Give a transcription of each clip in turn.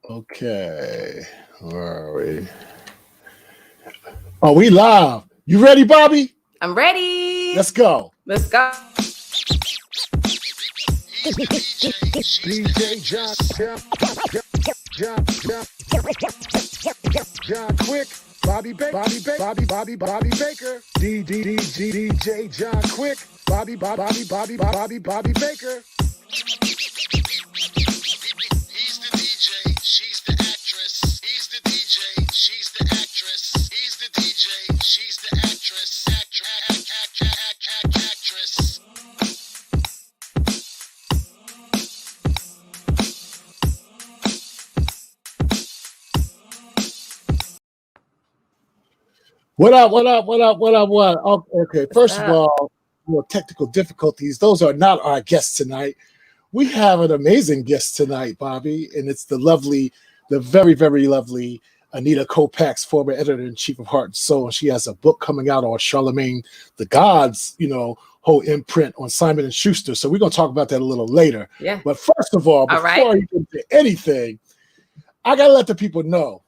Okay. Where are we? Oh, we live. You ready, Bobby? I'm ready. Let's go. Let's go. DJ Jon, Jon Quick, Bobbi Baker, DJ Jon Quick, Bobbi Baker. He's the DJ, she's the actress. He's the DJ, she's the actress. He's the DJ, she's the actress. Actress. What up? Oh, okay. First of up? all, more technical difficulties. Those are not our guests tonight. We have an amazing guest tonight, Bobby, and it's the very, very lovely Anita Kopacz, former editor-in-chief of Heart and Soul. She has a book coming out on Charlemagne the God's, whole imprint on Simon and Schuster. So we're going to talk about that a little later. Yeah. But first of all, before I get into anything, I got to let the people know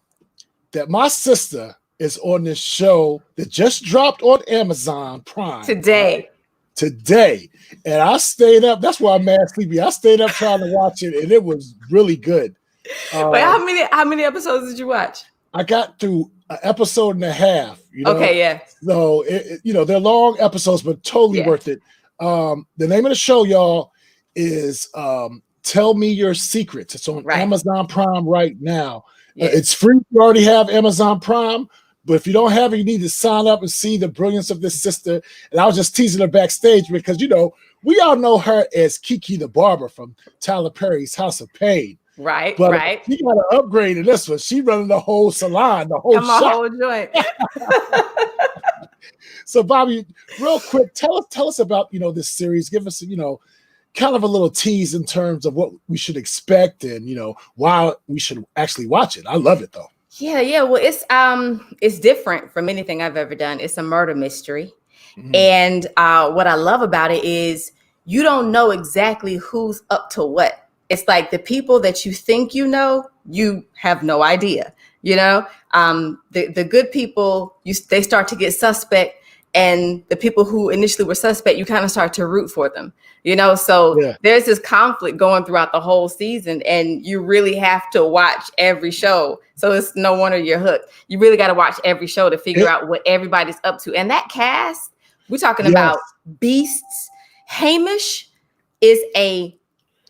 that my sister is on this show that just dropped on Amazon Prime Today. And I stayed up. That's why I'm mad sleepy. I stayed up trying to watch it, and it was really good. Wait, how many episodes did you watch? I got through an episode and a half. Okay, yeah. So they're long episodes, but totally worth it. The name of the show, y'all, is Tell Me Your Secrets. It's on Amazon Prime right now. Yeah. It's free. You already have Amazon Prime. But if you don't have it, you need to sign up and see the brilliance of this sister. And I was just teasing her backstage because, we all know her as Kiki the Barber from Tyler Perry's House of Pain. Right. She got an upgrade in this one. She running the whole salon, the whole shop. Whole joint. So, Bobby, real quick, tell us about, this series. Give us, kind of a little tease in terms of what we should expect and, why we should actually watch it. I love it, though. Yeah. Well, it's different from anything I've ever done. It's a murder mystery. Mm-hmm. And what I love about it is you don't know exactly who's up to what. It's like the people that you think you have no idea. The good people, they start to get suspect, and the people who initially were suspect, you kind of start to root for them. So there's this conflict going throughout the whole season, and you really have to watch every show. So it's no wonder you're hooked. You really got to watch every show to figure out what everybody's up to. And that cast, we're talking about beasts. Hamish is a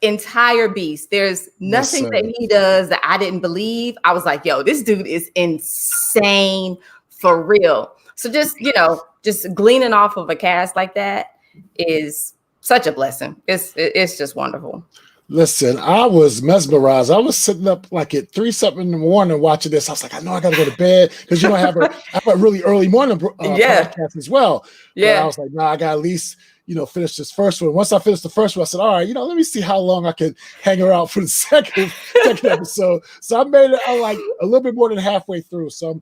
entire beast. There's nothing that he does that I didn't believe. I was like, yo, this dude is insane for real. So just gleaning off of a cast like that is such a blessing. It's just wonderful. Listen, I was mesmerized. I was sitting up like at 3-something in the morning watching this. I was like, I know I got to go to bed because I have a really early morning podcast as well. Yeah, but I was like, I got to at least finish this first one. Once I finished the first one, I said, all right, let me see how long I can hang around for the second episode. So I made it like a little bit more than halfway through. So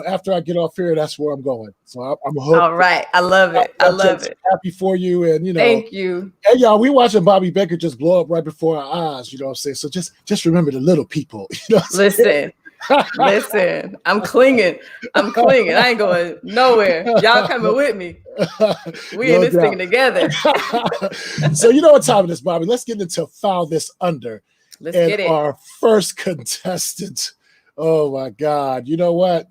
after I get off here, that's where I'm going. So I'm hooked. All right. I love it. I love it. Happy for you. And, thank you. Hey, y'all, we watching Bobbi Baker just blow up right before our eyes. You know what I'm saying? So just remember the little people. Listen, I'm clinging. I ain't going nowhere. Y'all coming with me. We in this thing together. So you know what time it is, Bobby. Let's get into File This Under. Let's get it. Our first contestant. Oh, my God. You know what?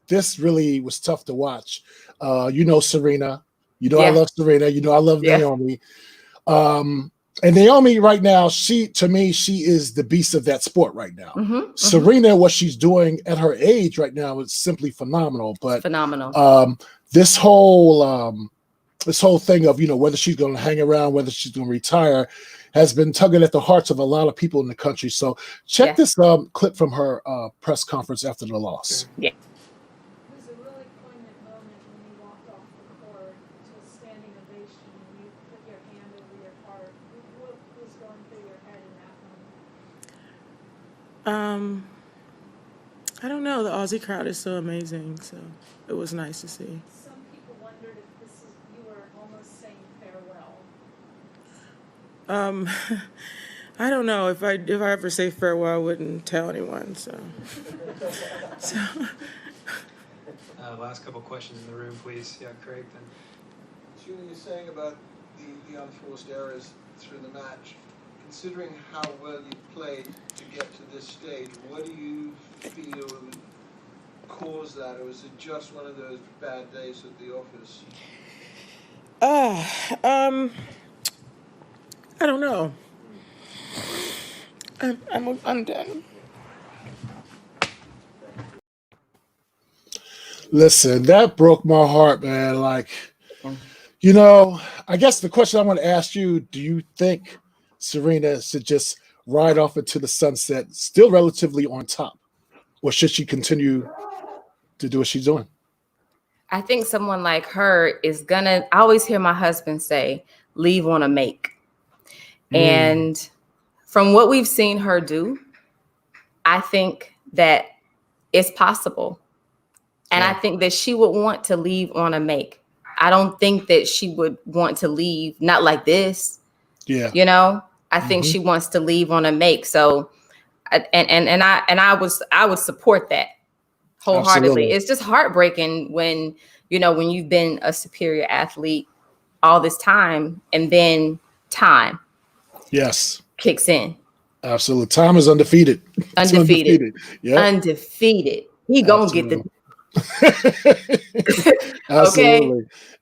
This really was tough to watch. Serena. I love Serena. I love Naomi. And Naomi right now, to me, she is the beast of that sport right now. Mm-hmm, Serena, what she's doing at her age right now is simply phenomenal. But this whole thing of whether she's going to hang around, whether she's going to retire, has been tugging at the hearts of a lot of people in the country. So check this clip from her press conference after the loss. Yeah. It was a really poignant moment when you walked off the court to a standing ovation and you put your hand over your heart. What was going through your head in that moment? I don't know. The Aussie crowd is so amazing. So it was nice to see. Some people wondered if you were almost saying farewell. I don't know if I ever say farewell, I wouldn't tell anyone. So. Last couple questions in the room, please. Yeah, Craig. Then. Julie, you're saying about the unforced errors through the match. Considering how well you played to get to this stage, what do you feel caused that, or was it just one of those bad days at the office? I don't know. I'm done. Listen, that broke my heart, man. Like, you know, I guess the question I want to ask you, do you think Serena should just ride off into the sunset, still relatively on top? Or should she continue to do what she's doing? I think someone like her is gonna, I always hear my husband say, leave on a make. And from what we've seen her do, I think that it's possible. And I think that she would want to leave on a make. I don't think that she would want to leave, not like this. Yeah. You know, I think she wants to leave on a make. So, I would support that wholeheartedly. Absolutely. It's just heartbreaking when, you know, when you've been a superior athlete all this time and then time kicks in. Absolutely. Time is undefeated. Undefeated. Yeah. Undefeated. He gonna get the Absolutely. Okay.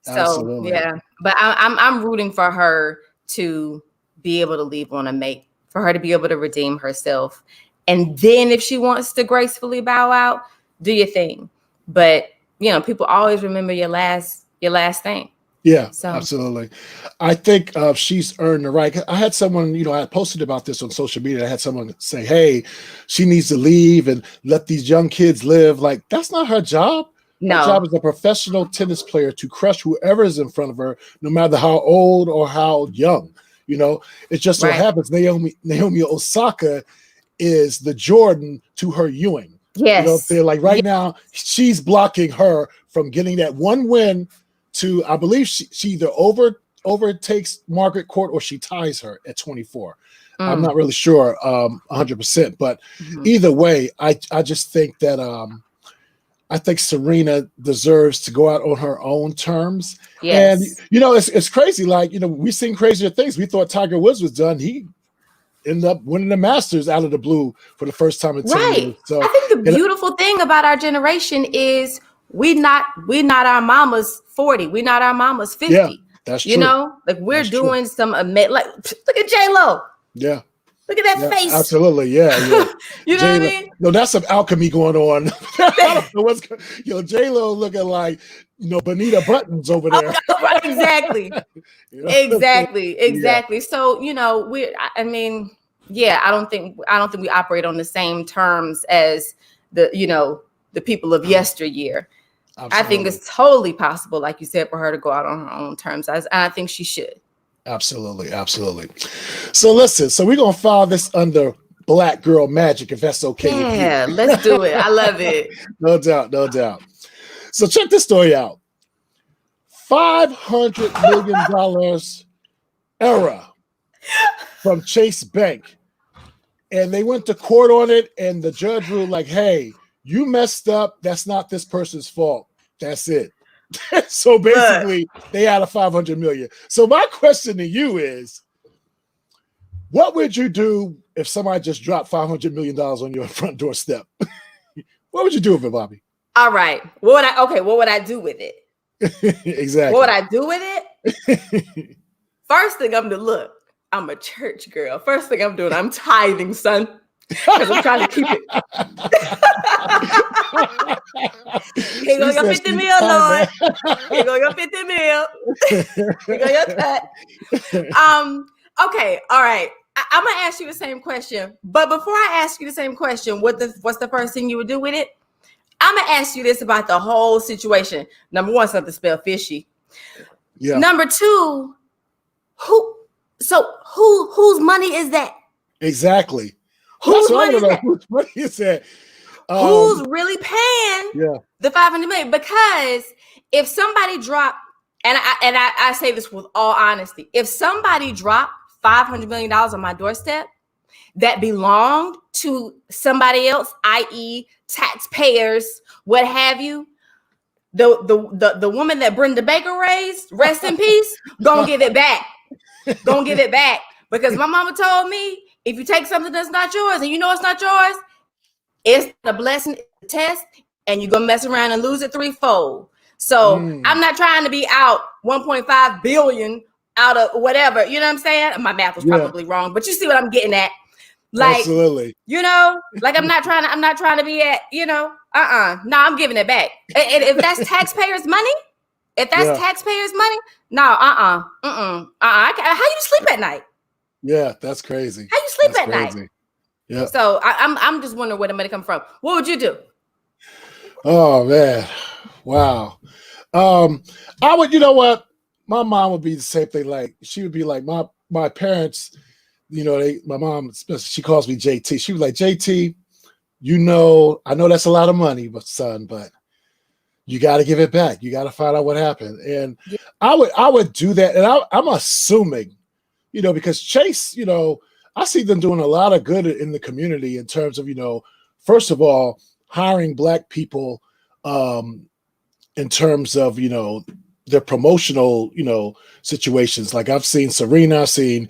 So yeah. But I'm rooting for her to be able to leave on a make, for her to be able to redeem herself. And then if she wants to gracefully bow out, do your thing. But you know, people always remember your last thing. Yeah, so. Absolutely. I think she's earned the right. I had someone, you know, I posted about this on social media. I had someone say, hey, she needs to leave and let these young kids live. Like, that's not her job. No. Her job as a professional tennis player to crush whoever is in front of her, no matter how old or how young. You know, it just so happens Naomi Osaka is the Jordan to her Ewing. Yes. You know what I'm saying? Like right now, she's blocking her from getting that one win to, I believe she either overtakes Margaret Court or she ties her at 24. I'm not really sure 100%, but either way, I just think that I think Serena deserves to go out on her own terms. Yes. And you know, it's crazy. Like, you know, we've seen crazier things. We thought Tiger Woods was done. He ended up winning the Masters out of the blue for the first time in 10 years. So I think the beautiful thing about our generation is we're not our mama's 40. We're not our mama's 50. Yeah, that's true. You know, like we're doing some like look at J-Lo. Yeah. Look at that face. Absolutely. Yeah. You know what I mean? No, that's some alchemy going on. I don't know what's J-Lo looking like, you know, Bonita Buttons over there. Right, exactly. You know? Exactly. Yeah. So, you know, I don't think we operate on the same terms as the people of yesteryear. Absolutely. I think it's totally possible, like you said, for her to go out on her own terms. And I think she should. Absolutely. So listen, we're going to file this under Black Girl Magic, if that's okay. Yeah, let's do it. I love it. No doubt. So check this story out. $500 million error from Chase Bank. And they went to court on it, and the judge ruled like, hey, you messed up. That's not this person's fault. That's it. So basically, they had a $500 million. So my question to you is, what would you do if somebody just dropped $500 million on your front doorstep? What would you do with it, Bobbi? All right. What would I do with it? Exactly. What would I do with it? First thing I'm a church girl. First thing I'm doing, I'm tithing, son. Because I'm trying to keep it. Here go your 50 mil, Lord. Here go your 50 mil. Here go your cut. Okay, all right. I'm gonna ask you the same question. But before I ask you the same question, what's the first thing you would do with it? I'm gonna ask you this about the whole situation. Number one, something spelled fishy. Yeah. Number two, whose money is that? Exactly. Whose money is that? Whose money is that? Who's really paying the $500 million? Because if somebody dropped, and I say this with all honesty, if somebody dropped $500 million on my doorstep, that belonged to somebody else, i.e. taxpayers, what have you, the woman that Brenda Baker raised, rest in peace, gonna give it back. Gonna give it back. Because my mama told me, if you take something that's not yours and you know it's not yours, it's a blessing, it's a test, and you're gonna mess around and lose it threefold. So I'm not trying to be out 1.5 billion out of whatever, you know what I'm saying? My math was probably wrong, but you see what I'm getting at. Like, absolutely. You know, like I'm not trying to be at, you know, no, I'm giving it back. And if that's taxpayers' money, how you sleep at night? Yeah, that's crazy. How you sleep at night? Yeah. So I'm just wondering where the money come from. What would you do? Oh man, wow. I would, you know what? My mom would be the same thing. Like she would be like my parents. You know, my mom, she calls me JT. She was like, JT, you know, I know that's a lot of money, but son, but you got to give it back. You got to find out what happened. And I would do that. And I'm assuming, you know, because Chase, you know, I see them doing a lot of good in the community in terms of, you know, first of all, hiring Black people in terms of, you know, their promotional, you know, situations. Like I've seen Serena, I've seen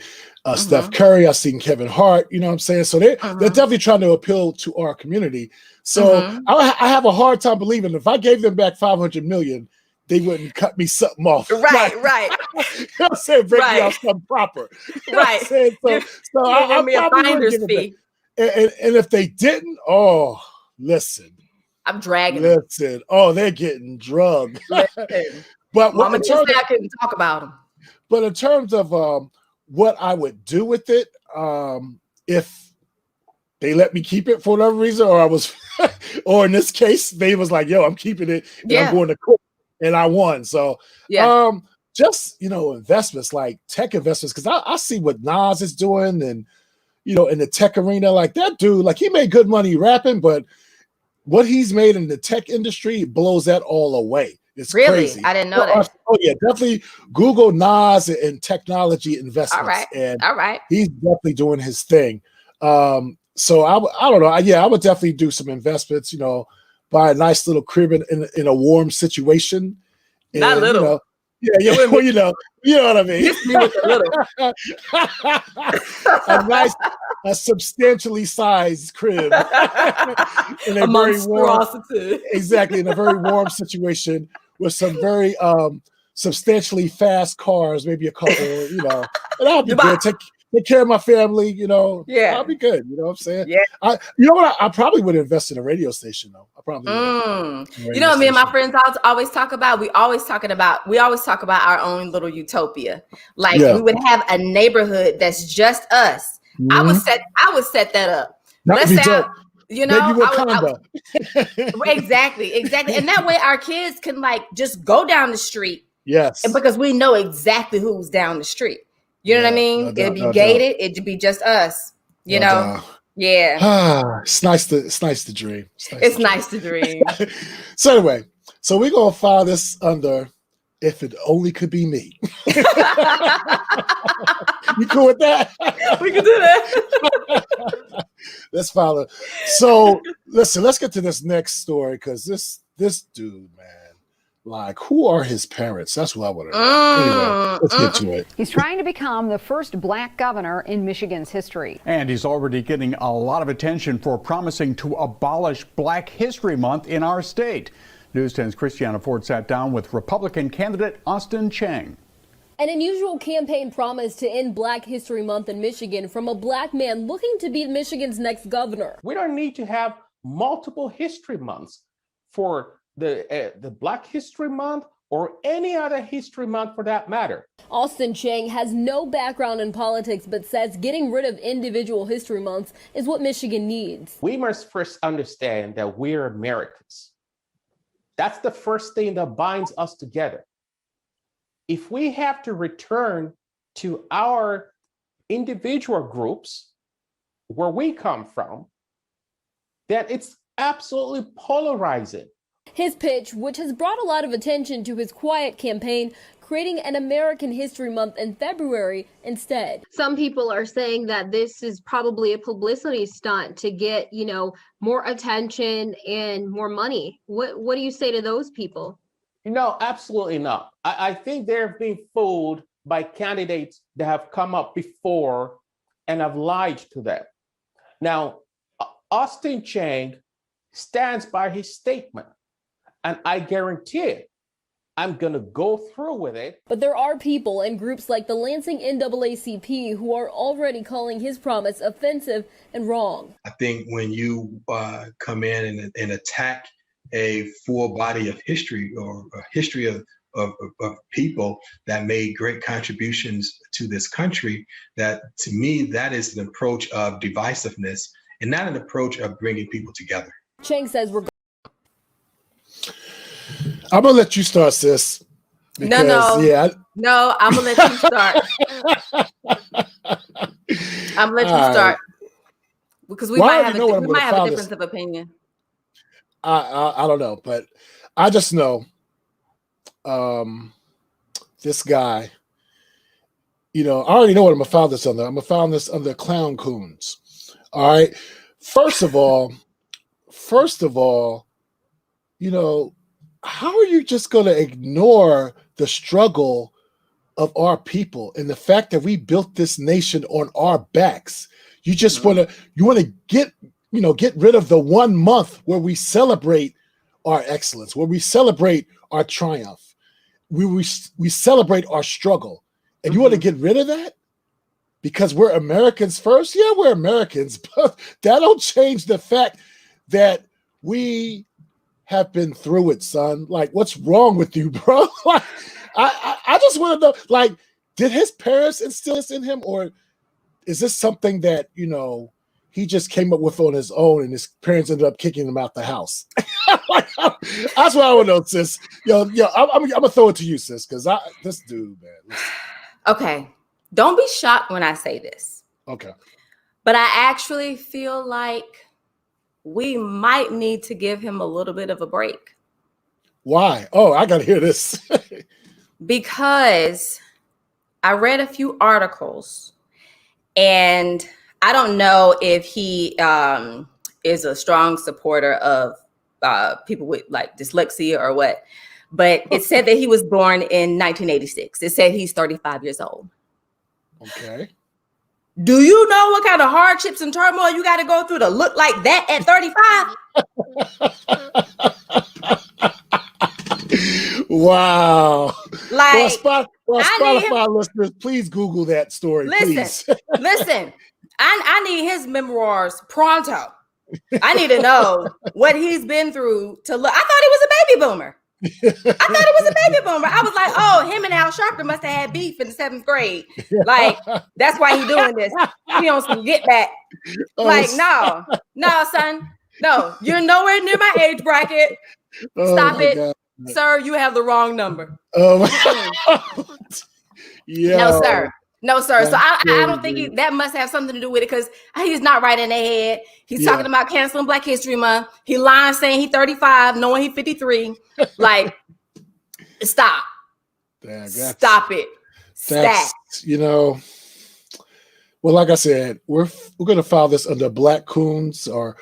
Steph Curry, I've seen Kevin Hart, you know what I'm saying? So they're definitely trying to appeal to our community. So I have a hard time believing if I gave them back 500 million, they wouldn't cut me something off. Right. You know what I'm saying? Break me off something proper. You know what I'm saying? So I probably would give it back. And if they didn't, oh, listen. I'm dragging Listen. Oh, they're getting drugged. But Mama just said I couldn't talk about them. But in terms of what I would do with it, if they let me keep it for whatever reason, or I was, or in this case, they was like, "Yo, I'm keeping it, and I'm going to court," and I won. So, just, you know, investments like tech investments, because I see what Nas is doing, and you know, in the tech arena, like that dude, like he made good money rapping, but what he's made in the tech industry blows that all away. It's crazy. I didn't know that. Oh yeah, definitely Google Nas and technology investments. All right. He's definitely doing his thing. So I don't know. I would definitely do some investments. You know, buy a nice little crib in a warm situation. And, not little. You know, well, you know what I mean. Just me with a little. a substantially sized crib in a very warm, exactly, in a very warm situation with some very substantially fast cars, maybe a couple, you know, and I'll be good. Take care of my family, you know. Yeah, I'll be good. You know what I'm saying? Yeah. You know what? I probably would invest in a radio station though. I probably would. You know what me and my friends always talk about? We always talk about our own little utopia. Like we would have a neighborhood that's just us. I would set that up. Let's say you know, exactly. And that way our kids can like just go down the street. Yes. And because we know exactly who's down the street. You know what I mean? It'd be gated. It'd be just us. You know? Yeah. It's nice to dream. It's nice to dream. So anyway, so we're gonna file this under "If It Only Could Be Me." You cool with that? We can do that. Let's file it. So listen, let's get to this next story because this dude, man. Like, who are his parents? That's what I want to know. Anyway, let's get to it. He's trying to become the first Black governor in Michigan's history. And he's already getting a lot of attention for promising to abolish Black History Month in our state. News 10's Christiana Ford sat down with Republican candidate Austin Chang. An unusual campaign promise to end Black History Month in Michigan from a Black man looking to be Michigan's next governor. We don't need to have multiple history months for the Black History Month or any other history month for that matter. Austin Chang has no background in politics, but says getting rid of individual history months is what Michigan needs. We must first understand that we're Americans. That's the first thing that binds us together. If we have to return to our individual groups where we come from, then it's absolutely polarizing. His pitch, which has brought a lot of attention to his quiet campaign, creating an American History Month in February instead. Some people are saying that this is probably a publicity stunt to get, more attention and more money. What do you say to those people? No, absolutely not. I think they're being fooled by candidates that have come up before and have lied to them. Now, Austin Chang stands by his statement, and I guarantee it, I'm going to go through with it. But there are people and groups like the Lansing NAACP who are already calling his promise offensive and wrong. I think when you come in and attack a full body of history or a history of people that made great contributions to this country, that to me, that is an approach of divisiveness and not an approach of bringing people together. Chang says we're I'm gonna let you start, sis. No, I'm gonna let you start. I'm gonna let you start because we might have a difference of opinion. I don't know, but I just know this guy. I already know what I'm gonna file this under. I'm gonna file this under clown coons. All right. First of all, how are you just going to ignore the struggle of our people and the fact that we built this nation on our backs? You just want to get rid of the 1 month where we celebrate our excellence, where we celebrate our triumph, we celebrate our struggle, and you want to get rid of that because we're Americans first? Yeah, we're Americans, but that don't change the fact that we have been through it, son. Like, what's wrong with you, bro? Like, I just want to know, like, did his parents instill this in him, or is this something that he just came up with on his own and his parents ended up kicking him out the house? That's what I want to know, sis. I'm gonna throw it to you, sis, because this dude, man. Listen. Okay, don't be shocked when I say this. Okay, but I actually feel like we might need to give him a little bit of a break. Why? Oh, I got to hear this. Because I read a few articles, and I don't know if he is a strong supporter of people with like dyslexia or what, but it said that he was born in 1986. It said he's 35 years old. Okay. Do you know what kind of hardships and turmoil you got to go through to look like that at 35? Wow. Like, Spotify listeners, please Google that story. Listen, I need his memoirs pronto. I need to know what he's been through to look. I thought he was a baby boomer. I was like, oh, him and Al Sharpton must have had beef in the 7th grade. Like, that's why he's doing this. He on some get back. Like, no, son. No, you're nowhere near my age bracket. Stop it. God. Sir, you have the wrong number. Yeah. No, sir. So I don't think that must have something to do with it, because he's not right in their head. He's talking about canceling Black History Month. He lying saying he's 35, knowing he's 53. Like, stop. Stop it. Stop. Well, like I said, we're going to file this under Black coons or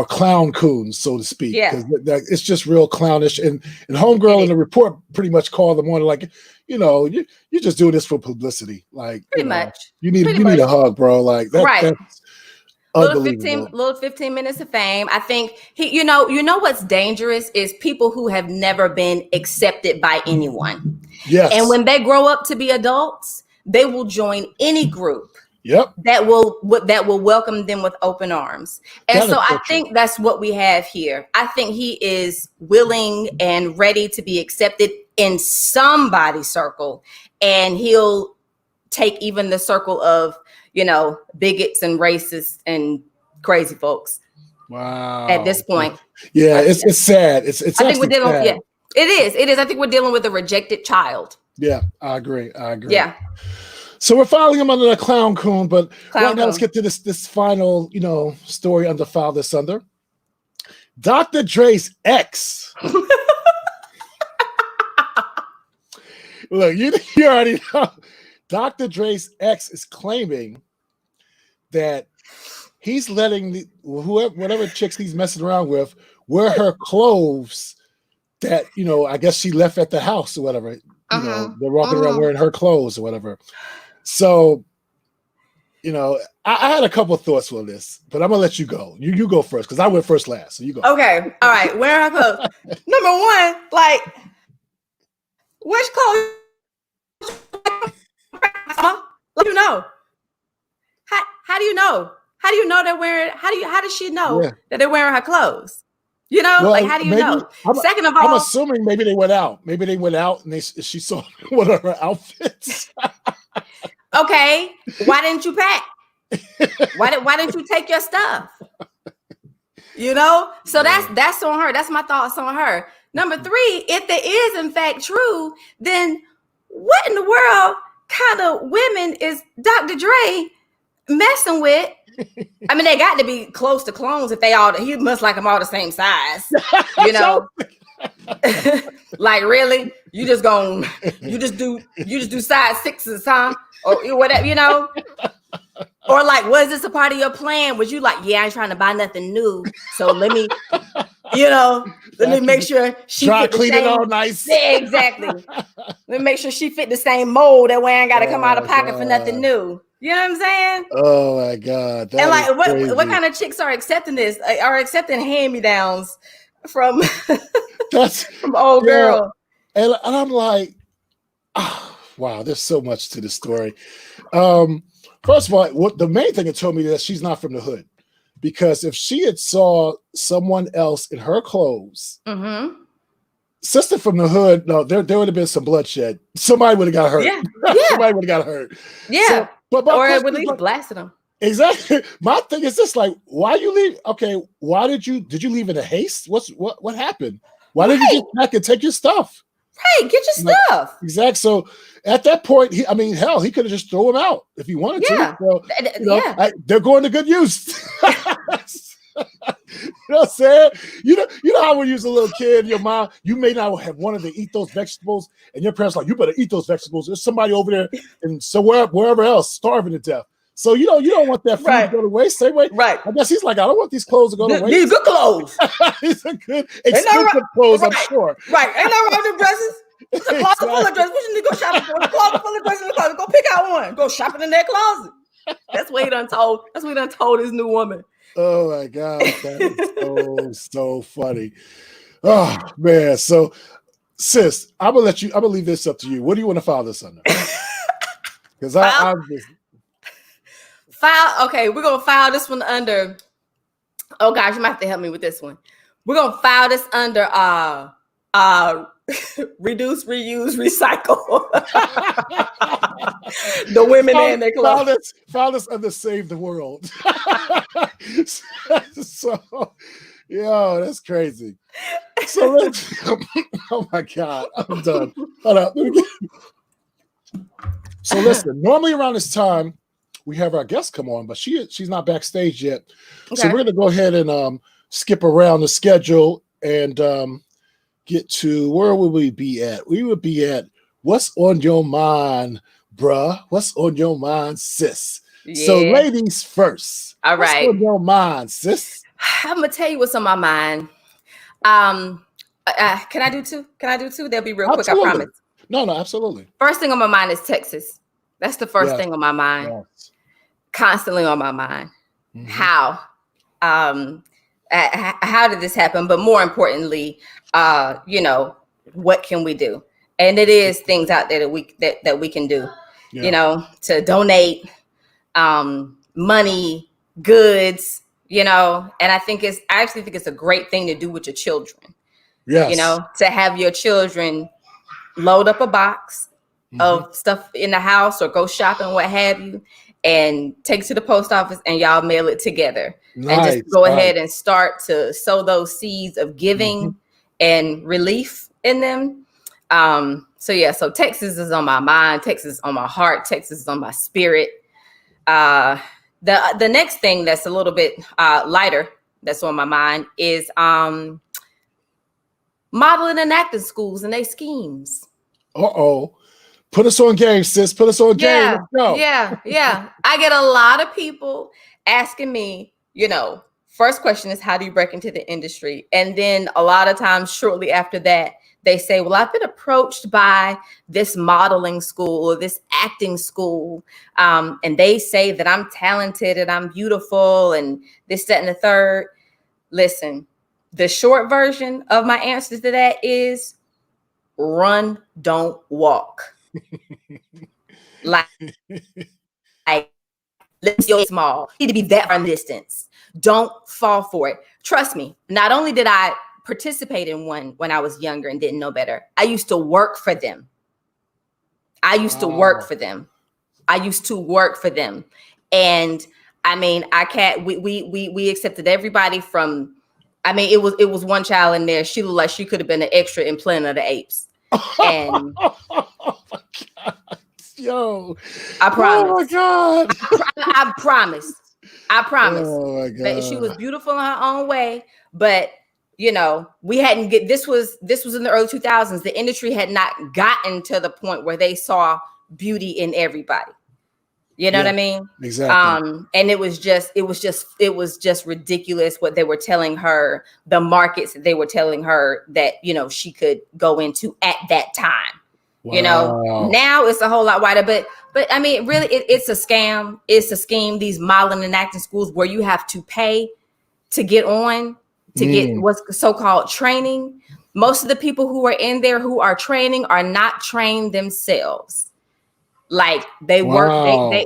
clown coons, so to speak. Yeah. It's just real clownish. And Homegirl in the report pretty much called them on, like, you're just doing this for publicity. Like, pretty much. You need a hug, bro. Like that. Right. That's little 15 minutes of fame. I think you know what's dangerous is people who have never been accepted by anyone. Yes. And when they grow up to be adults, they will join any group. Yep. That will welcome them with open arms. And so I think that's what we have here. I think he is willing and ready to be accepted in somebody's circle, and he'll take even the circle of, bigots and racists and crazy folks. Wow. At this point. Yeah, it's sad. It's I think we're dealing with, it is. I think we're dealing with a rejected child. Yeah, I agree. Yeah. So we're filing him under the clown coon, but right now let's get to this final, story under file this under. Dr. Dre's ex Look, you already know. Dr. Dre's ex is claiming that he's letting whatever chicks he's messing around with wear her clothes that, I guess she left at the house or whatever. They're walking around wearing her clothes or whatever. So, I had a couple of thoughts on this, but I'm gonna let you go. You go first because I went first last. So you go. Okay. All right. Wearing her clothes. Number one, like, which clothes? Let you know. How do you know? How do you know they're wearing? How does she know that they're wearing her clothes? Well, like, how do you know? Second of all, I'm assuming maybe they went out. Maybe they went out and she saw one of her outfits. Okay, why didn't you pack? Why didn't you take your stuff? So that's on her. That's my thoughts on her. Number three, if there is in fact true, then what in the world kind of women is Dr. Dre messing with? I mean, they got to be close to clones if he must like them all the same size, Like, really? You just do size 6s, huh? Or whatever, Or like, was this a part of your plan? Was you like, I ain't trying to buy nothing new, so let me, let me make sure she try to clean it all nice. Yeah, exactly. Let me make sure she fit the same mold. That way I ain't got to come out of pocket for nothing new. You know what I'm saying? Oh my God! And like, what kind of chicks are accepting this? Are accepting hand-me-downs from from old girl? And I'm like, wow, there's so much to the story. First of all, the main thing it told me that she's not from the hood, because if she had saw someone else in her clothes, sister from the hood, no, there would have been some bloodshed. Somebody would have got hurt. Yeah. Somebody would have got hurt. Yeah. So, or at least blasted them. Exactly. My thing is this: like, why you leave? Okay, why did you leave in a haste? What happened? Why did you get back and take your stuff? Right, get your stuff. Exactly. So at that point, he could have just thrown him out if he wanted to. So, they're going to good use. You know what I'm saying? You know how when you was a little kid, your mom, you may not have wanted to eat those vegetables, and your parents like, you better eat those vegetables. There's somebody over there and wherever else starving to death. So you don't want that food to go to waste. Same way, right? I guess he's like, I don't want these clothes to go to waste. These good clothes. These are good, expensive clothes, I'm sure. Right? Ain't no wrong with dresses. It's a closet full of dresses. What you need to go shopping for? A closet full of dresses in the closet. Go pick out one. Go shopping in that closet. That's what he done told. That's what he done told his new woman. Oh my God, that is so funny. Oh man. So sis, I'm gonna leave this up to you. What do you want to file this under? Because I'm just okay, we're gonna file this one under. Oh gosh, you might have to help me with this one. We're gonna file this under reduce, reuse, recycle. The women and their clothes. File this under Save the World. So, that's crazy. So let's. Oh my God, I'm done. Hold up. So listen. Normally around this time, we have our guest come on, but she's not backstage yet. Okay. So we're gonna go ahead and skip around the schedule and get to where would we be at? We would be at what's on your mind, bruh? What's on your mind, sis? Yeah. So ladies first. All right. What's on your mind, sis? I'm gonna tell you what's on my mind. Can I do two? They'll be real quick, I promise. No, absolutely. First thing on my mind is Texas. That's the first thing on my mind. Yes. Constantly on my mind. Mm-hmm. How did this happen? But more importantly, what can we do? And it is things out there that we can do, to donate money, goods, and I actually think it's a great thing to do with your children. Yes. To have your children load up a box of stuff in the house or go shopping, what have you, and take it to the post office and y'all mail it together. Nice, and just go ahead and start to sow those seeds of giving and relief in them. So Texas is on my mind. Texas is on my heart. Texas is on my spirit. The next thing that's a little bit lighter that's on my mind is modeling and acting schools and their schemes. Uh-oh. Put us on game, sis. Put us on game. Let's go. Yeah. I get a lot of people asking me, first question is, how do you break into the industry? And then a lot of times shortly after that, they say, well, I've been approached by this modeling school or this acting school. And they say that I'm talented and I'm beautiful and this, that, and the third. Listen, the short version of my answer to that is run, don't walk. like let's go small. You need to be that far distance. Don't fall for it. Trust me. Not only did I participate in one when I was younger and didn't know better, I used to work for them. And I mean, we accepted everybody from, it was one child in there. She looked like she could have been an extra in Planet of the Apes. And oh my God. Yo, I promise. Oh my God. I promise. Oh my God. That she was beautiful in her own way, but we hadn't this was in the early 2000s. The industry had not gotten to the point where they saw beauty in everybody. You know what I mean? Exactly. And it was just ridiculous what they were telling her, the markets that they were telling her that, she could go into at that time. Wow. Now it's a whole lot wider, but I mean, really, it's a scam. It's a scheme. These modeling and acting schools where you have to pay to get on, to get what's so-called training. Most of the people who are in there who are training are not trained themselves. Like they work,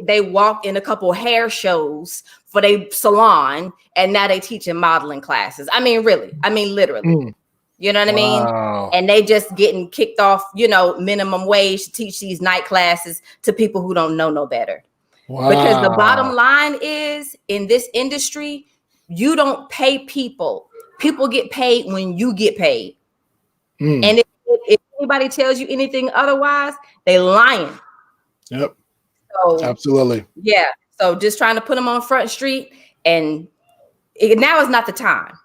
they walk in a couple hair shows for their salon, and now they teaching modeling classes. I mean, really, literally. You know what I mean? And they just getting kicked off, minimum wage to teach these night classes to people who don't know no better. Because the bottom line is, in this industry, you don't pay people. People get paid when you get paid. And if anybody tells you anything otherwise, they lying. Yep. So absolutely. Yeah. So just trying to put them on Front Street, and now is not the time.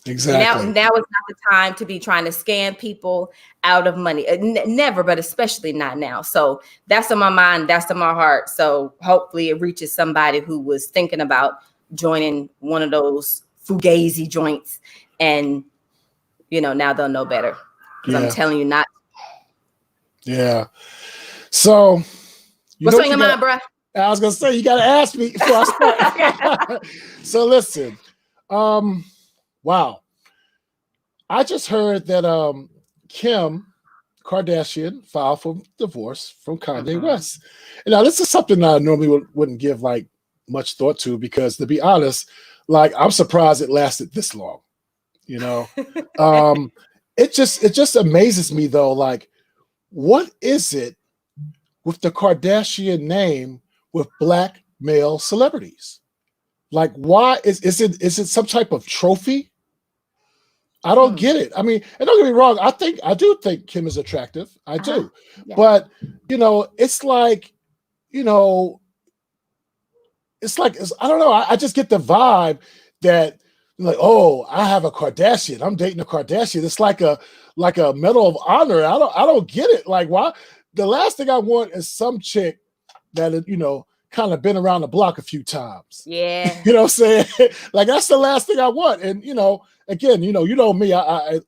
Exactly. Now is not the time to be trying to scam people out of money. Never, but especially not now. So that's on my mind. That's on my heart. So hopefully it reaches somebody who was thinking about joining one of those fugazi joints, and now they'll know better. Because I'm telling you not. Yeah. So what's on your mind, bruh? I was gonna say, you gotta ask me before I start. So listen. Wow. I just heard that Kim Kardashian filed for divorce from Kanye West. And now this is something I normally wouldn't give like much thought to, because to be honest, like I'm surprised it lasted this long. It just amazes me though, like what is it with the Kardashian name with Black male celebrities? Like, why is it some type of trophy? I don't get it. I mean, and don't get me wrong, I do think Kim is attractive. I do. Yeah. But it's like, I don't know. I just get the vibe that like, oh, I have a Kardashian. I'm dating a Kardashian. It's like a Medal of Honor. I don't get it. Like, why? The last thing I want is some chick that kind of been around the block a few times. Yeah. You know what I'm saying? Like that's the last thing I want. And again, you know me, I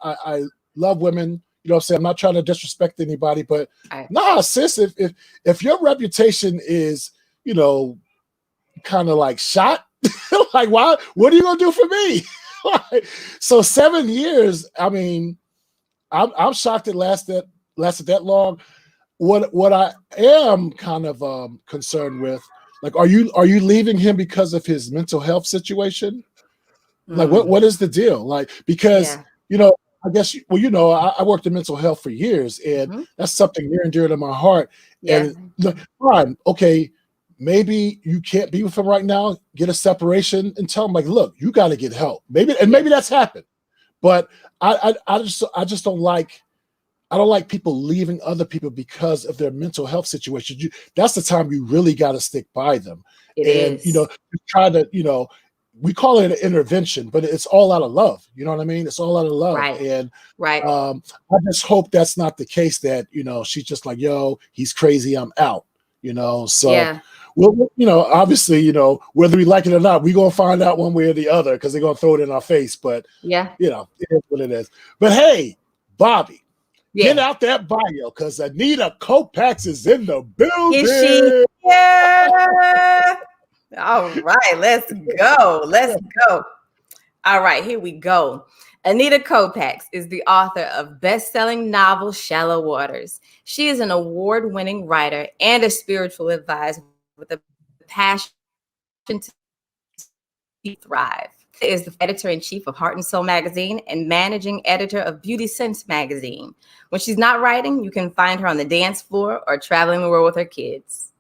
love women. You know what I'm saying? I'm not trying to disrespect anybody, but nah, sis, if your reputation is, kind of like shot, like why? What are you gonna do for me? So 7 years. I mean, I'm shocked it lasted that long. What I am kind of concerned with, like, are you leaving him because of his mental health situation? Like, what is the deal? Like, because I guess I worked in mental health for years, and that's something near and dear to my heart. Yeah. And fine, okay, maybe you can't be with him right now. Get a separation and tell him, like, look, you got to get help. Maybe that's happened, but I just don't like. I don't like people leaving other people because of their mental health situation. That's the time you really got to stick by them. It is. Try to, we call it an intervention, but it's all out of love. You know what I mean? It's all out of love. Right. And right. I just hope that's not the case, that, she's just like, yo, he's crazy, I'm out, So, Yeah. well, obviously, whether we like it or not, we're going to find out one way or the other, because they're going to throw it in our face. But, yeah, it is what it is. But hey, Bobbi, yeah. get out that bio, because Anita Kopacz is in the building. Is she here? All right, let's go. Let's go. All right, here we go. Anita Kopacz is the author of best-selling novel Shallow Waters. She is an award-winning writer and a spiritual advisor with a passion to thrive. She is the editor-in-chief of Heart and Soul magazine and managing editor of Beauty Sense magazine. When she's not writing, you can find her on the dance floor or traveling the world with her kids.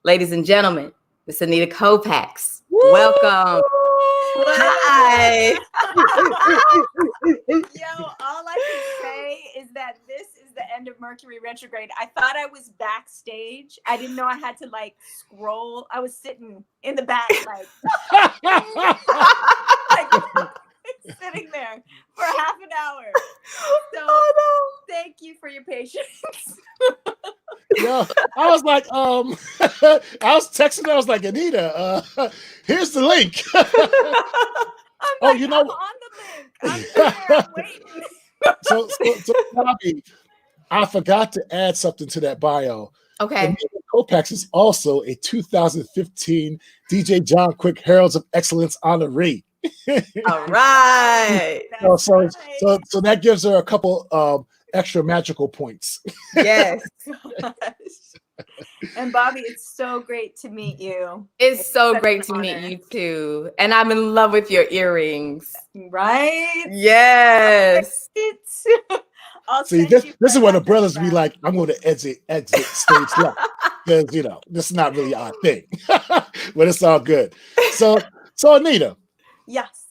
Ladies and gentlemen, Miss Anita Kopacz. Woo! Welcome. Hi. Yo, all I can say is that this is the end of Mercury retrograde. I thought I was backstage. I didn't know I had to scroll. I was sitting in the back, sitting there for half an hour. So thank you for your patience. Yeah, I was like, I was texting her. I was like, Anita, here's the link. I'm on the link. I'm waiting. So Bobbi, I forgot to add something to that bio. Okay. Anita Kopacz is also a 2015 DJ Jon Quick Heralds of Excellence honoree. All right. So that gives her a couple extra magical points. Yes. And Bobbi, it's so great to meet you. It's so great to meet you too. And I'm in love with your earrings. Right? Yes. See, this is what the brothers be like, I'm going to exit stage left. Because, this is not really our thing. But it's all good. So Anita. Yes.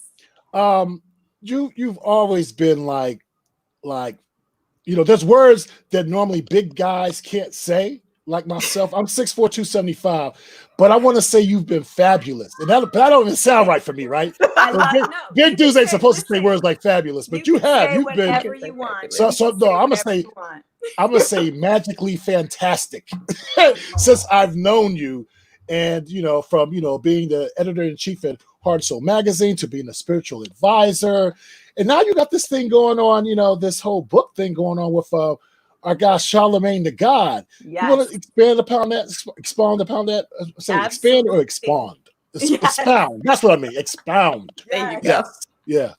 You've always been like, there's words that normally big guys can't say, like myself. I'm 6'4", 275, but I want to say you've been fabulous. And that don't even sound right for me, right? Big dudes ain't supposed to say words like fabulous, but you have. You've been. You want. So no, I'm gonna say magically fantastic since I've known you, and from being the editor-in-chief at Heart and Soul magazine to being a spiritual advisor. And now you got this thing going on, this whole book thing going on with our guy Charlemagne the God. Yes. You want to expound upon that? Say Absolutely. Expand or expound? Yes. Expound. That's what I mean. Expound. There you go. Yes. Yeah.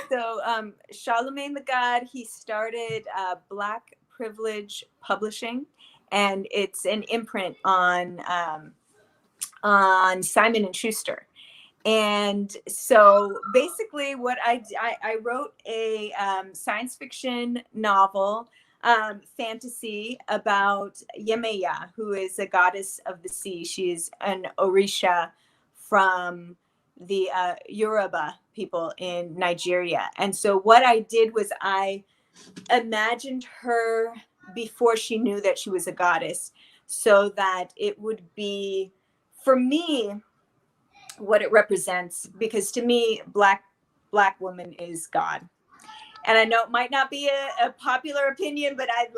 So Charlemagne the God, he started Black Privilege Publishing, and it's an imprint on Simon and Schuster. And so basically what I wrote a science fiction novel, fantasy about Yemeya, who is a goddess of the sea. She's an Orisha from the Yoruba people in Nigeria. And so what I did was I imagined her before she knew that she was a goddess, so that it would be, for me, what it represents, because to me, black woman is God. And I know it might not be a popular opinion, but I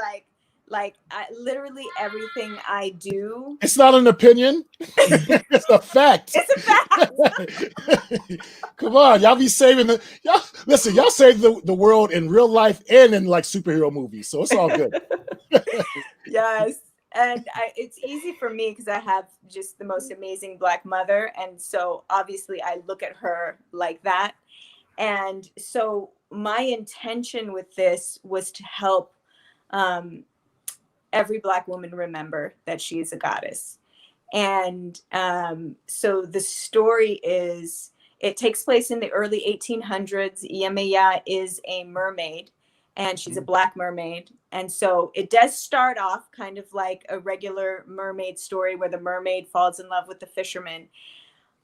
literally everything I do. It's not an opinion. It's a fact. It's a fact. Come on, y'all be saving y'all save the world in real life and in superhero movies. So it's all good. Yes. And it's easy for me because I have just the most amazing Black mother. And so obviously I look at her like that. And so my intention with this was to help every Black woman remember that she is a goddess. And so the story it takes place in the early 1800s. Yemeya is a mermaid, and she's a Black mermaid. And so it does start off kind of like a regular mermaid story where the mermaid falls in love with the fisherman.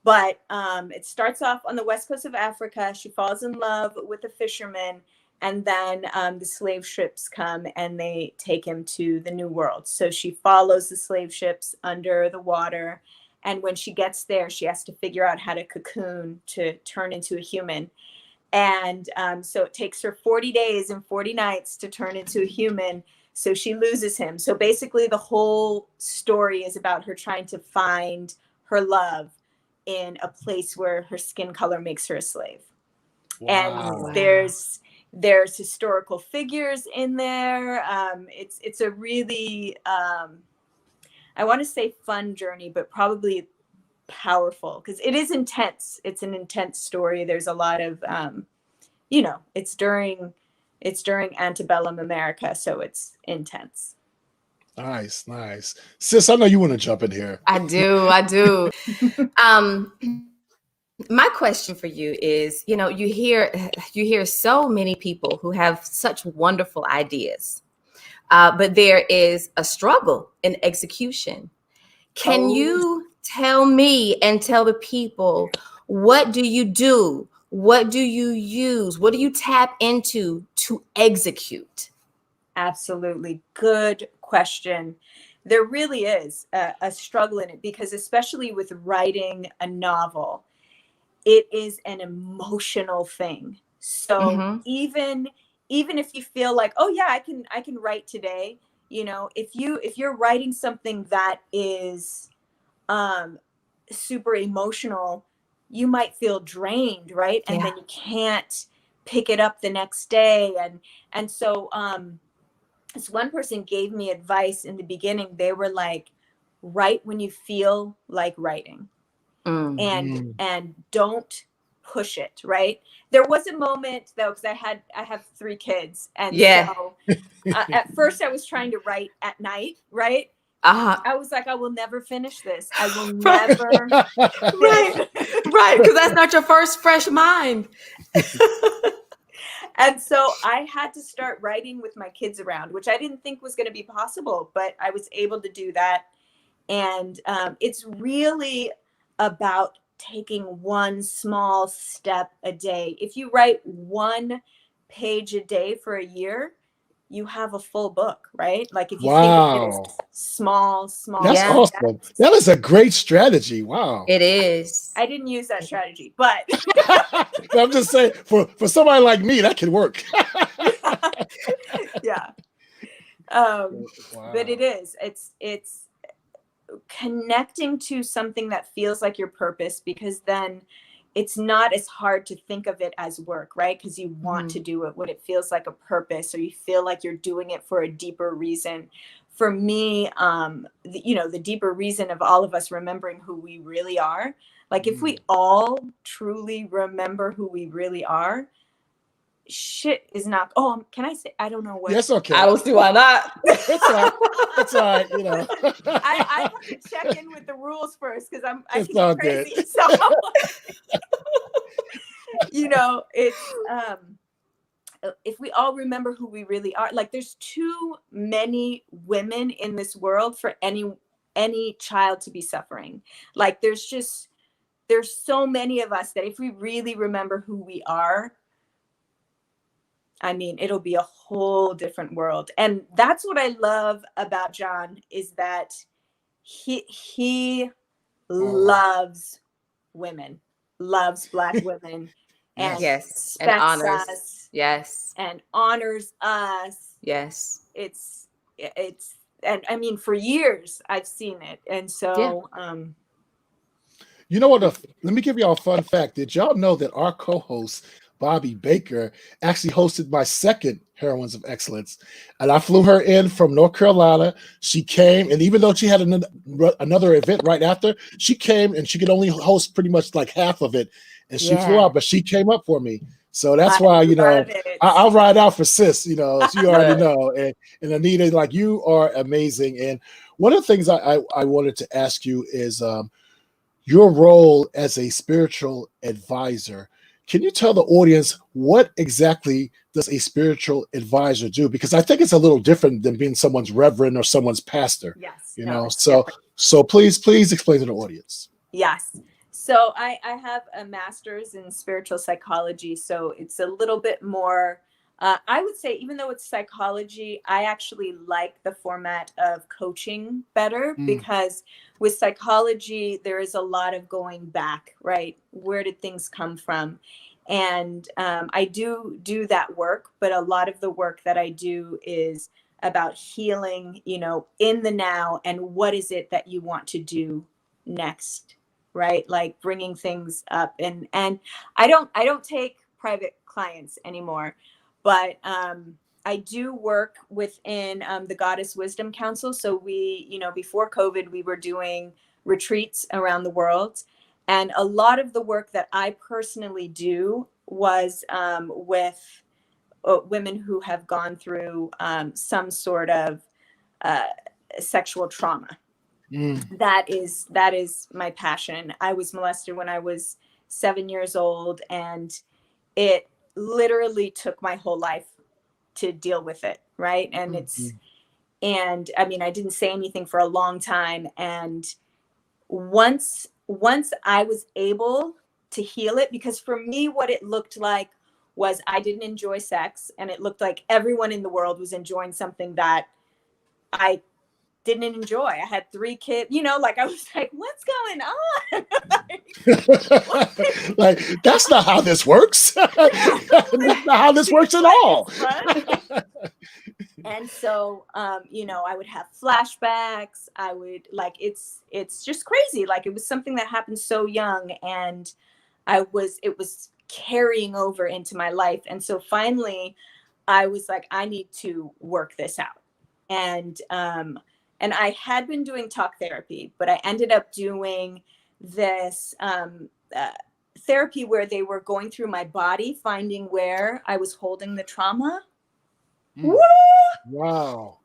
But it starts off on the west coast of Africa. She falls in love with the fisherman, and then the slave ships come and they take him to the New World. So she follows the slave ships under the water, And when she gets there, she has to figure out how to cocoon to turn into a human. And so it takes her 40 days and 40 nights to turn into a human. So she loses him. So basically the whole story is about her trying to find her love in a place where her skin color makes her a slave. Wow. And there's historical figures in there. It's a really, I want to say fun journey, but probably powerful because it is intense. It's an intense story. There's a lot of, it's during antebellum America, so it's intense. Nice. Sis, I know you want to jump in here. I do. My question for you is, you hear so many people who have such wonderful ideas, but there is a struggle in execution. Can you tell me and tell the people, what do you do? What do you use? What do you tap into to execute? Absolutely. Good question. There really is a struggle in it because especially with writing a novel, it is an emotional thing. So even if you feel like, oh yeah, I can write today, if you're writing something that is super emotional, you might feel drained, right? And then you can't pick it up the next day. And so this one person gave me advice in the beginning. They were like, write when you feel like writing. And don't push it, right? There was a moment though, because I have 3 kids, and so at first I was trying to write at night, right? I was like, I will never finish this. I will never. right, because that's not your first fresh mind. And so I had to start writing with my kids around, which I didn't think was going to be possible, but I was able to do that. And it's really about taking one small step a day. If you write 1 page a day for a year, you have a full book, right? Like if you think of it as small. That's awesome. That is a great strategy. Wow. It is. I didn't use that strategy, but I'm just saying for somebody like me, that can work. Yeah. But it is. It's connecting to something that feels like your purpose, because then it's not as hard to think of it as work, right? Because you want to do it when it feels like a purpose, or you feel like you're doing it for a deeper reason. For me, the deeper reason of all of us remembering who we really are. Like if we all truly remember who we really are, shit is not. Oh, can I say? I don't know what. Yes, okay. I don't see why not. It's all right. It's all right. I have to check in with the rules first because I it's all can be crazy. good. So, it's if we all remember who we really are. Like, there's too many women in this world for any child to be suffering. Like, there's so many of us that if we really remember who we are, I mean, it'll be a whole different world. And that's what I love about Jon, is that he loves women, loves Black women, and yes, and honors us, yes, and honors us. Yes, it's and I mean, for years I've seen it, and so you know what? Let me give y'all a fun fact. Did y'all know that our co-host Bobbi Baker actually hosted my second Heroines of Excellence, and I flew her in from North Carolina. She came, and even though she had another event right after, she came and she could only host pretty much like half of it, and she flew out, but she came up for me. So that's why, I'll ride out for sis, you already know. And Anita, like, you are amazing. And one of the things I wanted to ask you is your role as a spiritual advisor. Can you tell the audience what exactly does a spiritual advisor do? Because I think it's a little different than being someone's reverend or someone's pastor. Yes. So please explain to the audience. Yes. So I have a master's in spiritual psychology. So it's a little bit more I would say, even though it's psychology, I actually like the format of coaching better, because with psychology, there is a lot of going back, right? Where did things come from? And I do that work, but a lot of the work that I do is about healing, you know, in the now, and what is it that you want to do next, right? Like bringing things up, and I don't take private clients anymore, but I do work within the Goddess Wisdom Council. So we, you know, before COVID, we were doing retreats around the world, and a lot of the work that I personally do was with women who have gone through some sort of sexual trauma. That is my passion. I was molested when I was 7 years old, and it literally took my whole life to deal with it, right? And and I mean, I didn't say anything for a long time, and once I was able to heal it, because for me, what it looked like was I didn't enjoy sex, and it looked like everyone in the world was enjoying something that I didn't enjoy. I had 3 kids, you know, like I was like, what's going on? Like, that's not how this works. That's not how this works at all. And so, you know, I would have flashbacks. I would like, it's just crazy. Like, it was something that happened so young, and it was carrying over into my life. And so finally I was like, I need to work this out. And I had been doing talk therapy, but I ended up doing this therapy where they were going through my body, finding where I was holding the trauma. Wow.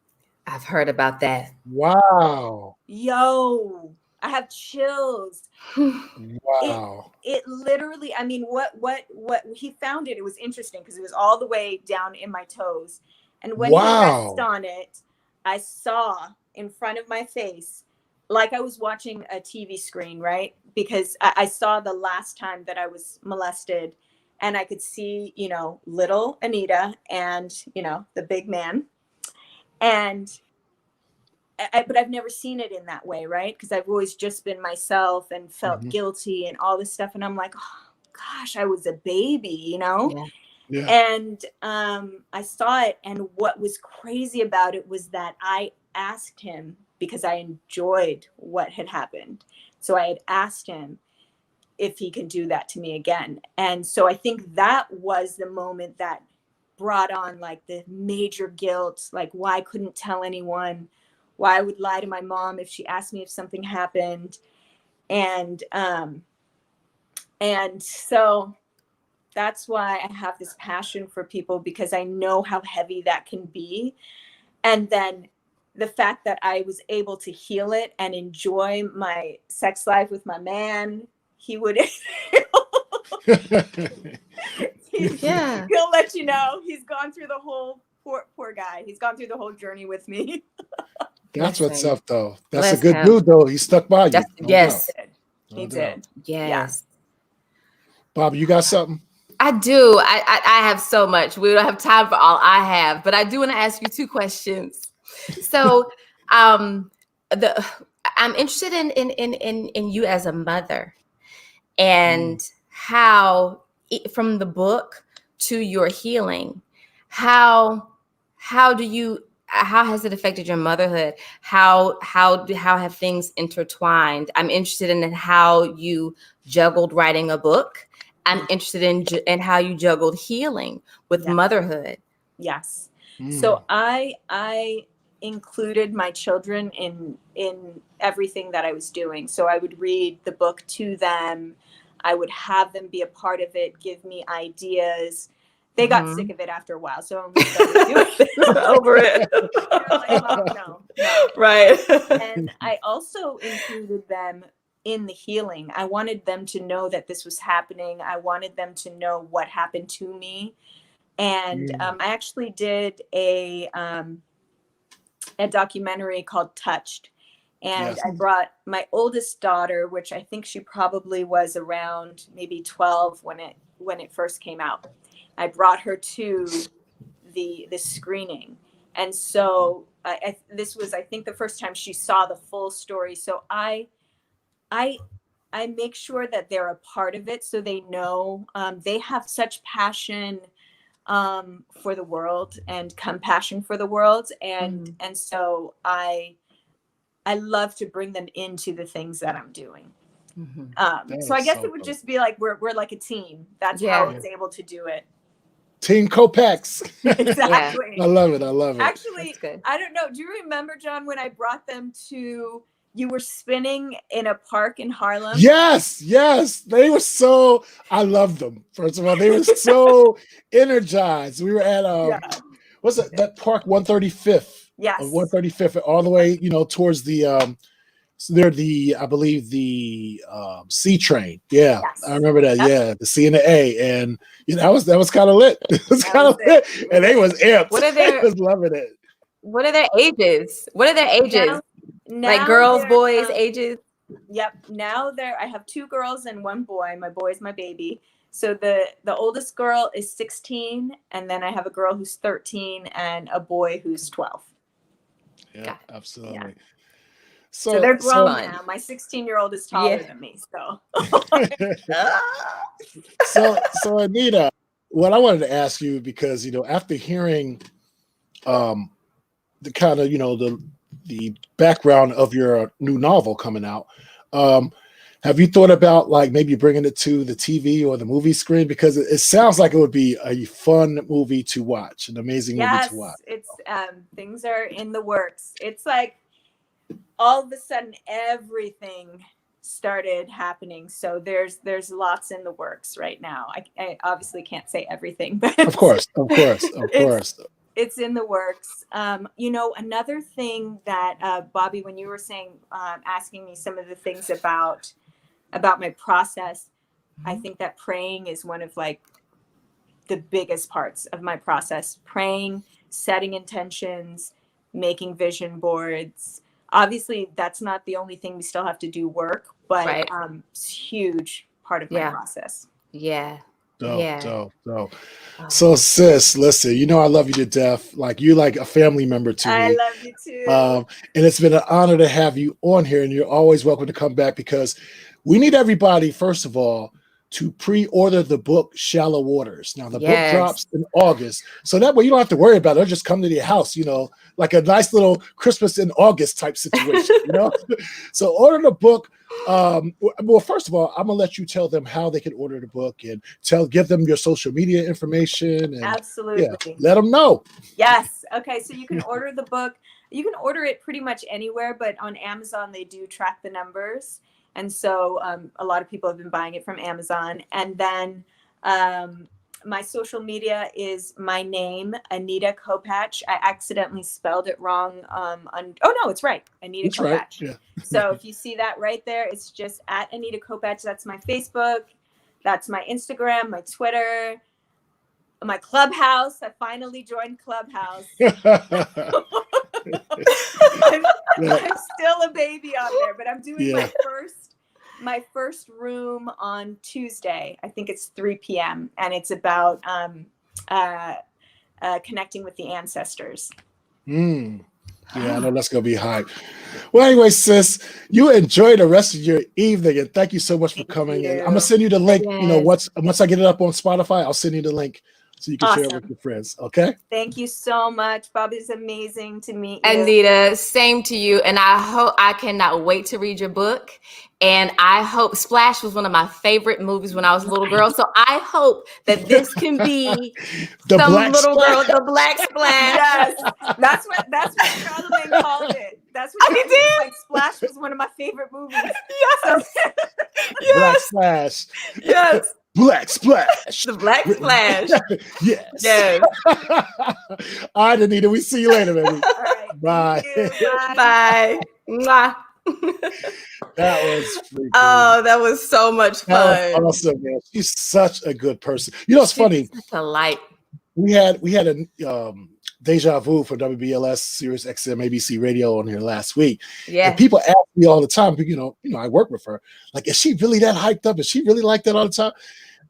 I've heard about that. Wow. Yo, I have chills. Wow. It literally, I mean, what he found it was interesting, because it was all the way down in my toes. And when he rested on it, I saw in front of my face, like I was watching a TV screen, right? Because I saw the last time that I was molested, and I could see, you know, little Anita and, you know, the big man. But I've never seen it in that way, right? Because I've always just been myself and felt guilty and all this stuff. And I'm like, oh, gosh, I was a baby, you know? Yeah. And I saw it. And what was crazy about it was that I asked him, because I enjoyed what had happened. So I had asked him if he can do that to me again. And so I think that was the moment that brought on like the major guilt, like why I couldn't tell anyone, why I would lie to my mom if she asked me if something happened. And so that's why I have this passion for people, because I know how heavy that can be. And then the fact that I was able to heal it and enjoy my sex life with my man, he would he'll let you know he's gone through the whole poor guy. He's gone through the whole journey with me. That's what's up, though. That's a good dude, though. He stuck by you. Yes, he did. Yes. Bobbi, you got something? I do. I have so much. We don't have time for all I have, but I do want to ask you 2 questions. So, I'm interested in you as a mother, and how, from the book to your healing, how has it affected your motherhood? How have things intertwined? I'm interested in how you juggled writing a book. I'm interested in how you juggled healing with motherhood. Yes. So I included my children in everything that I was doing. So I would read the book to them. I would have them be a part of it, give me ideas. They got sick of it after a while, so I'm over it. Like, no. Right. And I also included them in the healing. I wanted them to know that this was happening. I wanted them to know what happened to me. And I actually did a documentary called Touched. And I brought my oldest daughter, which I think she probably was around maybe 12 when it first came out. I brought her to the screening. And so this was, I think, the first time she saw the full story. So I make sure that they're a part of it, so they know. They have such passion for the world and compassion for the world, and so I love to bring them into the things that I'm doing. So I guess it would just be like we're like a team. That's how it's able to do it. Team Kopacz. Exactly. I love it. I love it. Actually, I don't know. Do you remember, John, when I brought them to, you were spinning in a park in Harlem? Yes. They were so, I loved them. First of all, they were so energized. We were at, what's it, that park, 135th? Yes. 135th, all the way, towards the, so they're I believe the C train. Yeah, yes. I remember that. Yep. Yeah, the C and the A, and that was kind of lit. It was kind of lit, and they was amped. What are their? They was loving it. What are their ages? What are their ages? Now like girls, boys, ages. Yep. Now I have 2 girls and 1 boy. My boy is my baby. So the oldest girl is 16, and then I have a girl who's 13 and a boy who's 12. Yeah, absolutely. Yeah. So they're grown now. My 16-year-old is taller than me. So Anita, what I wanted to ask you, because after hearing the kind of the background of your new novel coming out, have you thought about like maybe bringing it to the TV or the movie screen? Because it sounds like it would be a fun movie to watch, an amazing movie to watch. It's things are in the works. It's like, all of a sudden everything started happening, so there's lots in the works right now. I obviously can't say everything, but of course it's in the works. Another thing that Bobbi, when you were saying asking me some of the things about my process, I think that praying is one of like the biggest parts of my process. Praying, setting intentions, making vision boards. Obviously, that's not the only thing. We still have to do work, but it's a huge part of my process. Yeah. Dope. So, sis, listen, I love you to death. Like, you're like a family member to me. I love you too. And it's been an honor to have you on here, and you're always welcome to come back, because we need everybody, first of all, to pre-order the book Shallow Waters. Now the book drops in August, so that way you don't have to worry about it. It'll just come to your house, like a nice little Christmas in August type situation. So order the book. Well, first of all, I'm gonna let you tell them how they can order the book, and give them your social media information. And, absolutely, let them know. Yes. Okay. So you can order the book. You can order it pretty much anywhere, but on Amazon they do track the numbers. And so a lot of people have been buying it from Amazon. And then my social media is my name, Anita Kopacz. I accidentally spelled it wrong. Oh, no, it's right. Anita Kopacz. Right. Yeah. So if you see that right there, it's just at Anita Kopacz. That's my Facebook. That's my Instagram, my Twitter, my Clubhouse. I finally joined Clubhouse. I'm still a baby on there, but I'm doing my first room on Tuesday. I think it's 3 p.m. and it's about connecting with the ancestors. Yeah, I know that's gonna be hype. Well, anyway, sis, you enjoy the rest of your evening, and thank you so much for coming in. I'm gonna send you the link. Once I get it up on Spotify, I'll send you the link so you can share it with your friends. Okay. Thank you so much. Bobbi's amazing to meet you. Anita, same to you. And I cannot wait to read your book. And I hope Splash was one of my favorite movies when I was a little girl. So I hope that this can be the some black little splash. girl, the black splash. Yes, that's what Charlemagne called it. That's what he did. Like Splash was one of my favorite movies. Yes. Black Splash. Yes. Black Splash. The Black Splash. Yes. All right, Anita. We see you later, baby. All right. Bye. Bye. Mwah. That was freaking that was so much fun. That was awesome, man. She's such a good person. It's funny. Such a light. We had a Deja Vu for WBLS Sirius XM ABC Radio on here last week. Yeah. And people ask me all the time, I work with her. Like, is she really that hyped up? Is she really like that all the time?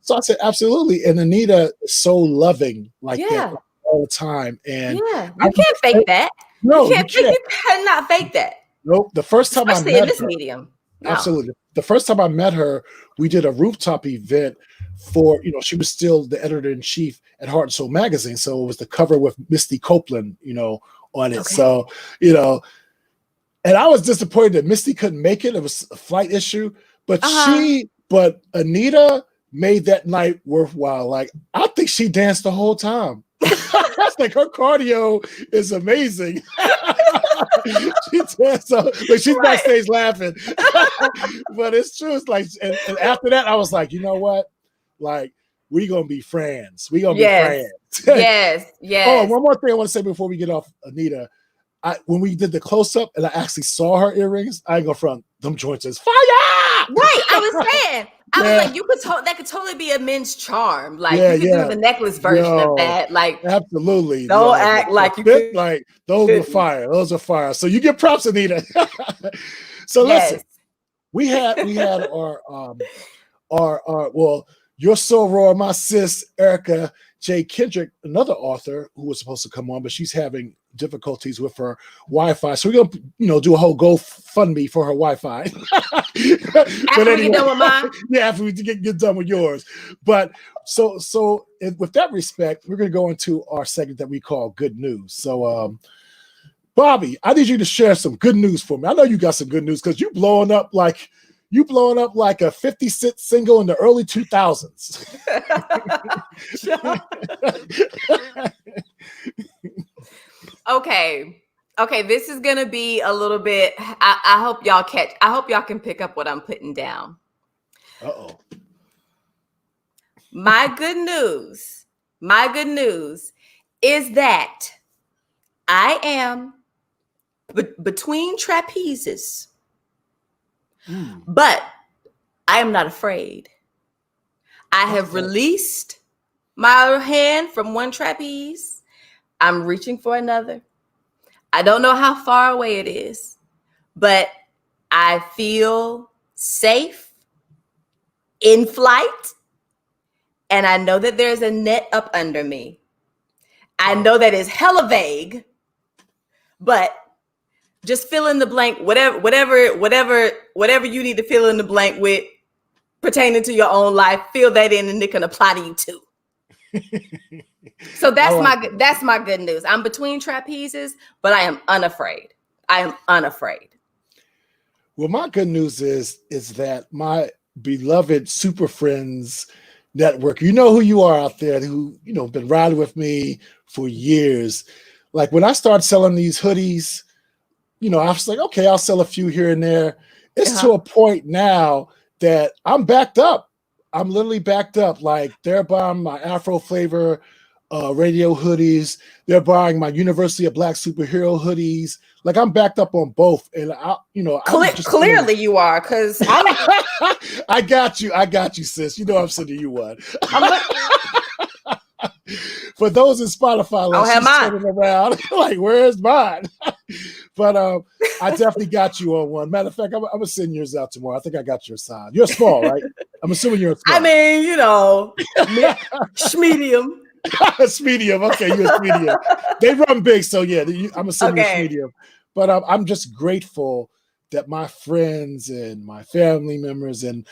So I said, absolutely. And Anita is so loving like that all all the time. And yeah, you can't fake that. No, you cannot fake that. Nope. The first time Especially I met in this her, medium. No. absolutely. The first time I met her, we did a rooftop event for, she was still the editor-in-chief at Heart and Soul magazine. So it was the cover with Misty Copeland, on it. Okay. So, and I was disappointed that Misty couldn't make it. It was a flight issue, but but Anita made that night worthwhile. Like, I think she danced the whole time. That's like, her cardio is amazing. She danced, but she's backstage laughing. But it's true. It's like, and after that, I was like, you know what? Like, we gonna be friends. We gonna be friends. Yes. Oh, one more thing I want to say before we get off Anita. When we did the close-up and I actually saw her earrings, I ain't gonna front, them joints is fire. Right, I was saying. I was like, that could totally be a men's charm. Like, you could do the necklace version of that. Like, absolutely. Don't act like you could. Like, those are fire. Those are fire. So you get props, Anita. So listen, we had our well, your soror, my sis, Erika Kendrick, another author who was supposed to come on, but she's having difficulties with her Wi-Fi. So we're gonna do a whole GoFundMe for her Wi-Fi. After we get done with mine? Yeah, after we get done with yours. But so with that respect, we're gonna go into our segment that we call Good News. So Bobbi, I need you to share some good news for me. I know you got some good news because you blowing up like a 50 Cent single in the early 2000s. Okay, this is gonna be a little bit. I hope y'all can pick up what I'm putting down. Uh-oh. My good news is that I am between trapezes. But I am not afraid. I have released my hand from one trapeze. I'm reaching for another. I don't know how far away it is, but I feel safe in flight. And I know that there's a net up under me. I know that is hella vague, but just fill in the blank, whatever you need to fill in the blank with pertaining to your own life, fill that in and it can apply to you too. So that's my good news. I'm between trapezes, but I am unafraid. I am unafraid. Well, my good news is that my beloved Super Friends network, you know who you are out there, who, been riding with me for years. Like, when I started selling these hoodies, I was like, okay, I'll sell a few here and there. It's to a point now that I'm backed up. I'm literally backed up. Like, they're buying my Afro Flavor radio hoodies. They're buying my University of Black Superhero hoodies. Like, I'm backed up on both. And clearly you are, because I got you, sis. You know I'm sending you one. For those in Spotify, like, she's turning around like, where's mine? But I definitely got you on one. Matter of fact, I'm gonna send yours out tomorrow. I think I got your size. You're small, right? I'm assuming you're small. I mean, medium. Medium. Okay, you're medium. They run big, so yeah, I'm assuming you're medium. But I'm just grateful that my friends and my family members and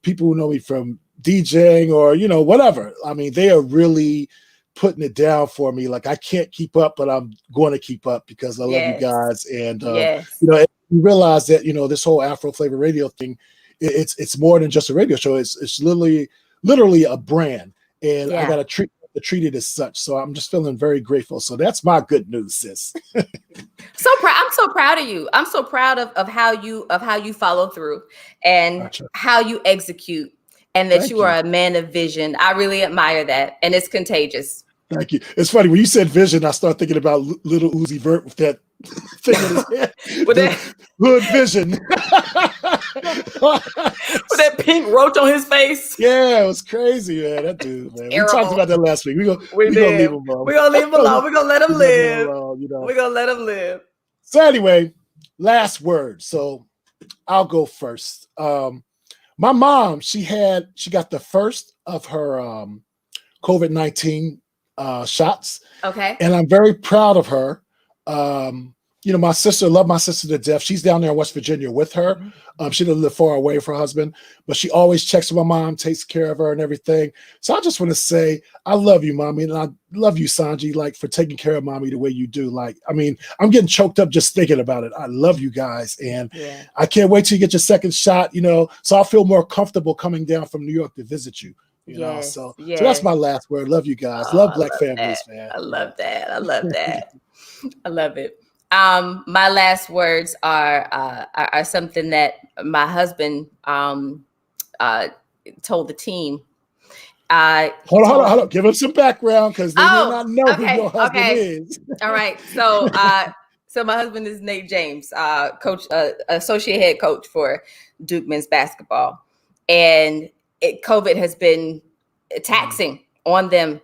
people who know me from DJing or whatever. I mean, they are really putting it down for me. Like, I can't keep up, but I'm going to keep up because I love you guys. And you realize that this whole Afro Flavor Radio thing, it's more than just a radio show. It's literally a brand, and I got to treat it as such. So I'm just feeling very grateful. So that's my good news, sis. So proud. I'm so proud of you. I'm so proud of how you follow through and how you execute, and that you are a man of vision. I really admire that, and it's contagious. Thank you. It's funny when you said vision, I started thinking about Little Uzi Vert with that thing in his head. With that hood vision. With that pink roach on his face. Yeah, it was crazy, man. That dude, man. We talked about that last week. We're gonna leave him alone. We're gonna leave him alone. We're gonna let him live. We're gonna let him live. So anyway, last word. So I'll go first. My mom, she got the first of her COVID-19 shots. Okay. And I'm very proud of her. My sister, love my sister to death. She's down there in West Virginia with her. She doesn't live far away from her husband, but she always checks on my mom, takes care of her and everything. So I just want to say, I love you, mommy. And I love you, Sanji, like for taking care of mommy the way you do. Like, I mean, I'm getting choked up just thinking about it. I love you guys. And I can't wait till you get your second shot, so I'll feel more comfortable coming down from New York to visit you. So that's my last word. Love you guys. Love Black families, man. I love that. I love that. I love it. My last words are something that my husband told the team. Hold on. Give him some background because they may not know who your husband is. All right. So my husband is Nate James, coach, associate head coach for Duke men's basketball, and COVID has been taxing on them.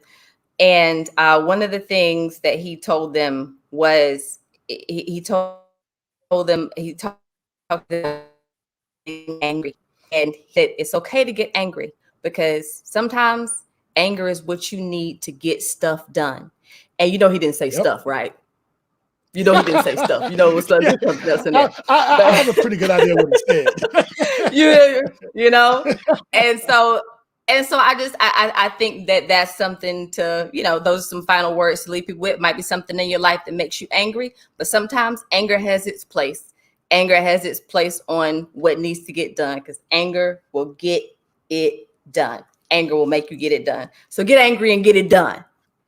And one of the things that he told them was. He told them angry, and that it's okay to get angry because sometimes anger is what you need to get stuff done. And he didn't say stuff, right? He didn't say stuff. What's something else in there. I have a pretty good idea what he said. And so I think that's something to, those are some final words to leave people with. It might be something in your life that makes you angry, but sometimes anger has its place. Anger has its place on what needs to get done because anger will get it done. Anger will make you get it done. So get angry and get it done.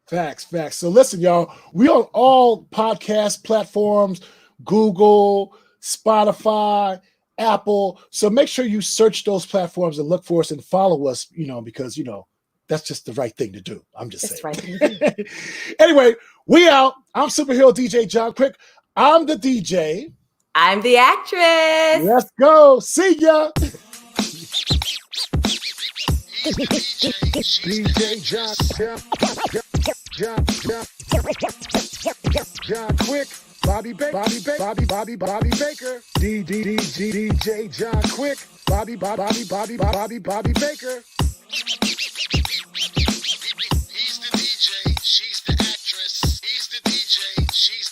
Facts. So listen, y'all, we on all podcast platforms, Google, Spotify, Apple. So make sure you search those platforms and look for us and follow us, because, that's just the right thing to do. I'm just saying. Right. Anyway, we out. I'm superhero DJ Jon Quick. I'm the DJ. I'm the actress. Let's go. See ya. DJ Jon Quick. Bobbi Baker, Bobbi Baker, DJ Jon Quick, Bobbi Baker. He's the DJ, she's the actress. He's the DJ, she's the